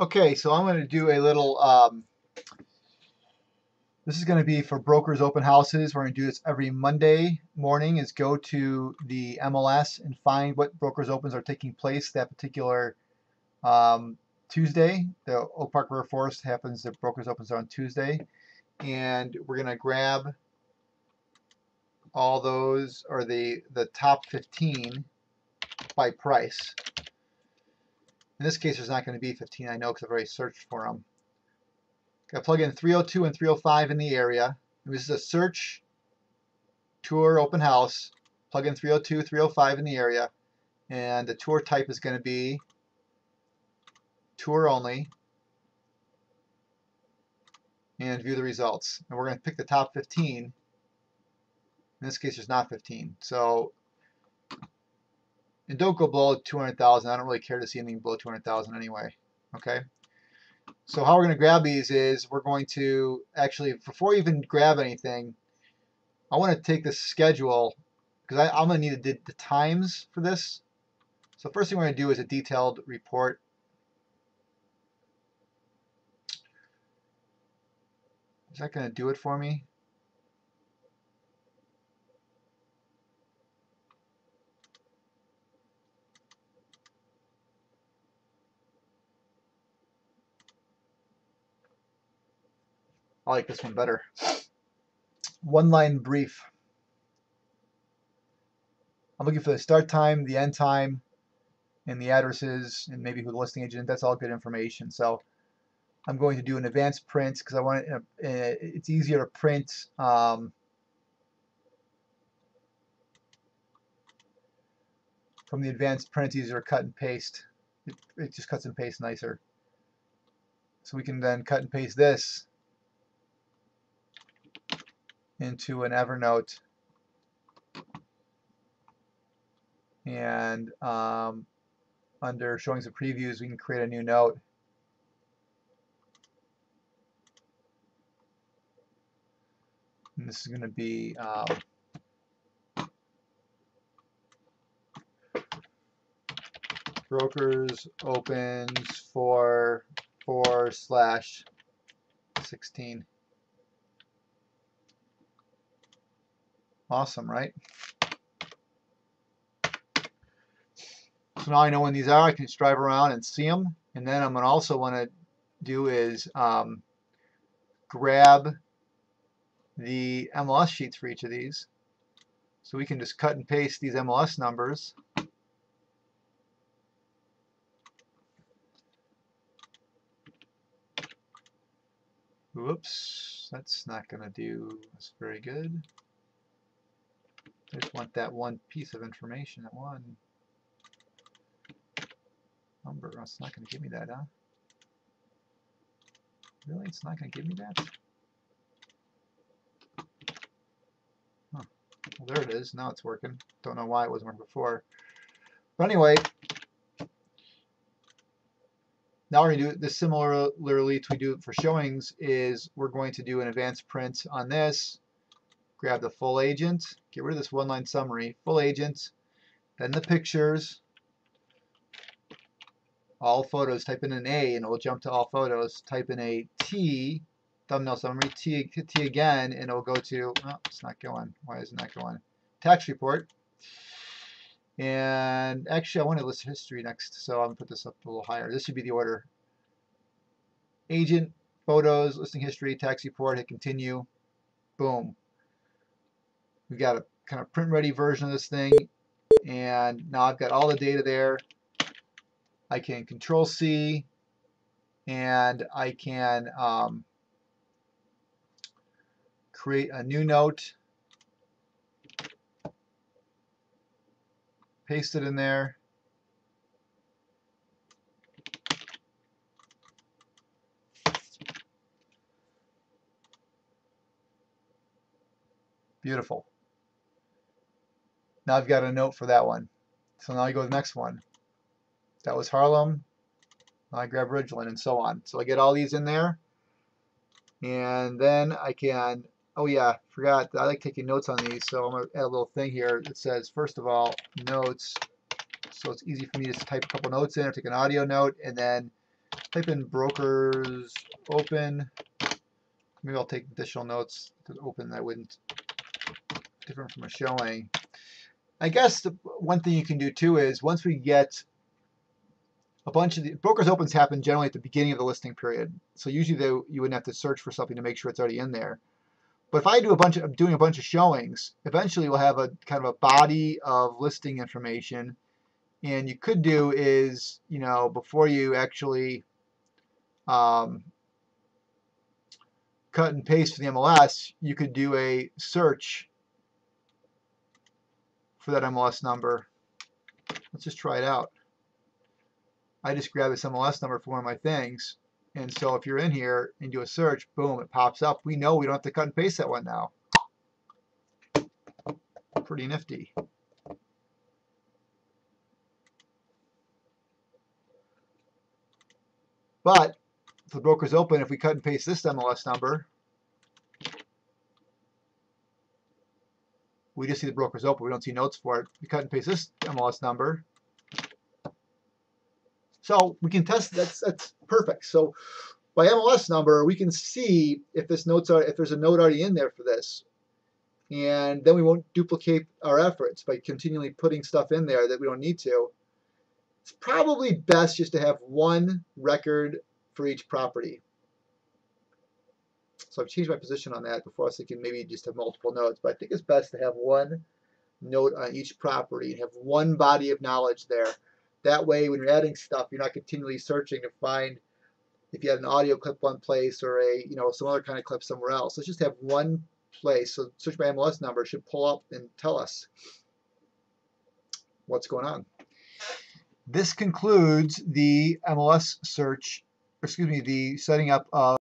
Okay, so I'm going to do a little, this is going to be for brokers open houses. We're going to do this every Monday morning is go to the MLS and find what brokers opens are taking place that particular um, Tuesday. The Oak Park River Forest happens, the brokers opens are on Tuesday. And we're going to grab all those, or the top 15 by price. In this case, there's not going to be 15, I know, because I've already searched for them. Got to plug in 302 and 305 in the area. This is a search tour open house. Plug in 302, 305 in the area, and the tour type is going to be tour only, and view the results. And we're going to pick the top 15. In this case, there's not 15. So, and don't go below 200,000. I don't really care to see anything below 200,000 anyway. Okay. So how we're going to grab these is we're going to actually, before you even grab anything, I want to take this schedule because I'm going to need the times for this. So first thing we're going to do is a detailed report. Is that going to do it for me? I like this one better. One line brief. I'm looking for the start time, the end time, and the addresses, and maybe who the listing agent. That's all good information. So I'm going to do an advanced print because I want it. It's easier to print. From the advanced print, it's easier to cut and paste. It just cuts and pastes nicer. So we can then cut and paste this into an Evernote, and under showings of previews, we can create a new note. And this is going to be brokers opens for 4/16. Awesome, right? So now I know when these are. I can just drive around and see them. And then I'm going to also want to do is grab the MLS sheets for each of these. So we can just cut and paste these MLS numbers. Whoops, that's not going to do us very good. I just want that one piece of information, that one number. It's not going to give me that, huh? Really? It's not going to give me that? Huh. Well, there it is. Now it's working. Don't know why it wasn't working before. But anyway, now we're going to do this similarly to we do it for showings. Is we're going to do an advanced print on this. Grab the full agent. Get rid of this one-line summary. Full agent. Then the pictures. All photos. Type in an A and it will jump to all photos. Type in a T. Thumbnail summary. T again and it will go to. Oh, it's not going. Why is it not going? Tax report. And actually, I want to list history next, so I'm going to put this up a little higher. This should be the order. Agent, photos, listing history, tax report, hit continue. Boom. We've got a kind of print ready version of this thing. And now I've got all the data there. I can Control C and I can create a new note, paste it in there. Beautiful. Now I've got a note for that one. So now I go to the next one. That was Harlem. Now I grab Ridgeland and so on. So I get all these in there. And then I can, oh yeah, forgot, I like taking notes on these. So I'm going to add a little thing here that says, first of all, notes. So it's easy for me to just type a couple notes in or take an audio note and then type in brokers open. Maybe I'll take additional notes to open that wouldn't different from a showing. I guess the one thing you can do too is once we get a bunch of the brokers opens happen generally at the beginning of the listing period. So usually you wouldn't have to search for something to make sure it's already in there. But if I do doing a bunch of showings, eventually we'll have a kind of a body of listing information. And you could do is, you know, before you actually cut and paste for the MLS, you could do a search for that MLS number. Let's just try it out. I just grab this MLS number for one of my things. And so if you're in here and do a search, boom, it pops up. We know we don't have to cut and paste that one now. Pretty nifty. But if the broker's open, if we cut and paste this MLS number, we just see the broker's open. We don't see notes for it. We cut and paste this MLS number. So we can test, that's perfect. So by MLS number, we can see if there's a note already in there for this. And then we won't duplicate our efforts by continually putting stuff in there that we don't need to. It's probably best just to have one record for each property. So I've changed my position on that. Before I was thinking maybe just have multiple notes, but I think it's best to have one note on each property and have one body of knowledge there. That way, when you're adding stuff, you're not continually searching to find if you had an audio clip one place or some other kind of clip somewhere else. Let's just have one place. So search by MLS number should pull up and tell us what's going on. This concludes the MLS search, the setting up of